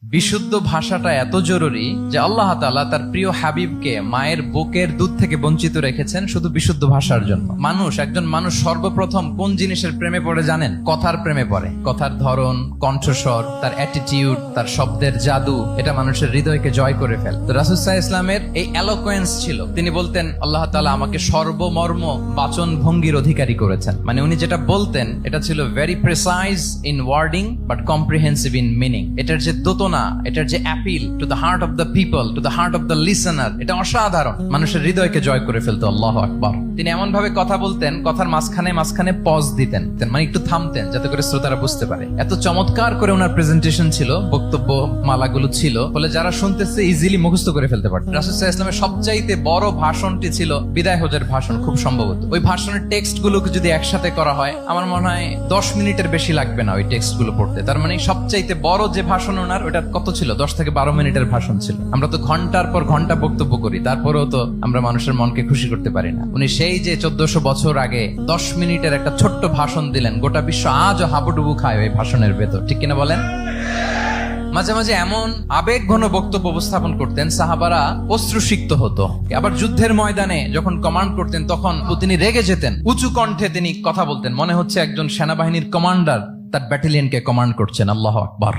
বিশুদ্ধ ভাষাটা এত জরুরি যে আল্লাহ তাআলা তার প্রিয় হাবিবকে মায়ের বুকের দুধ থেকে বঞ্চিত রেখেছেন শুধু বিশুদ্ধ ভাষার জন্য। একজন মানুষ সর্বপ্রথম কোন জিনিসের প্রেমে পড়ে জানেন? কথার প্রেমে পড়ে। কথার ধরন, কণ্ঠস্বর, তার অ্যাটিটিউড, তার শব্দের জাদু, এটা মানুষের হৃদয়কে জয় করে ফেলে। তো রাসূল সাল্লাল্লাহু আলাইহি ওয়াসাল্লামের এই এলোকোয়েন্স ছিল। তিনি বলতেন আল্লাহ তাআলা আমাকে সর্বমর্ম বাচন ভঙ্গির অধিকারী করেছেন। মানে উনি যেটা বলতেন এটা ছিল very precise in wording but comprehensive in meaning. এটার যে দোতনা, এটার যে appeal to the heart of the people, to the heart of the listener, এটা অসাধারণ। মানুষের হৃদয়কে জয় করে ফেলতো। আল্লাহু আকবার। তিনি এমন ভাবে কথা বলতেন, কথার মাঝখানে পজ দিতেন, মানে একটু থামতেন যাতে করে শ্রোতারা বুঝতে পারে। এত চমৎকার করে ওনার প্রেজেন্টেশন ছিল, বক্তব্য মালাগুলো ছিল, ফলে যারা শুনতেছে ইজিলি মুখস্থ করে ফেলতে পারত। রাসূল সাল্লাল্লাহু আলাইহি ওয়াসাল্লামের সবচাইতে বড় ভাষণটি ছিল বিদায় হজের ভাষণ, খুব সম্ভবত। ওই ভাষণের টেক্সট গুলোকে যদি একসাথে করা হয়, আমার মনে হয় 10 মিনিটের বেশি লাগবে না ওই টেক্সট গুলো পড়তে। তার মানে সবচাইতে বড় যে ভাষণ ওনার, ওটা কত ছিল? 10 থেকে 12 মিনিটের ভাষণ ছিল। আমরা তো ঘন্টার পর ঘন্টা বক্তব্য করি, তারপরেও তো আমরা মানুষের মনকে খুশি করতে পারি না। উনি সেই যে 1400 বছর আগে 10 মিনিটের একটা ছোট্ট ভাষণ দিলেন, গোটা বিশ্ব আজও হাবুডুবু খায় ওই ভাষণের ভেতর, ঠিক কিনা বলেন? মাঝে মাঝে এমন আবেগ ঘন বক্তব্য উপস্থাপন করতেন, সাহাবারা অশ্রুসিক্ত হতো। আবার যুদ্ধের ময়দানে যখন কমান্ড করতেন, তখন তিনি রেগে যেতেন। উঁচু কণ্ঠে তিনি কথা বলতেন, মনে হচ্ছে একজন সেনাবাহিনীর কমান্ডার তার ব্যাটালিয়নকে কমান্ড করছেন। আল্লাহু আকবার।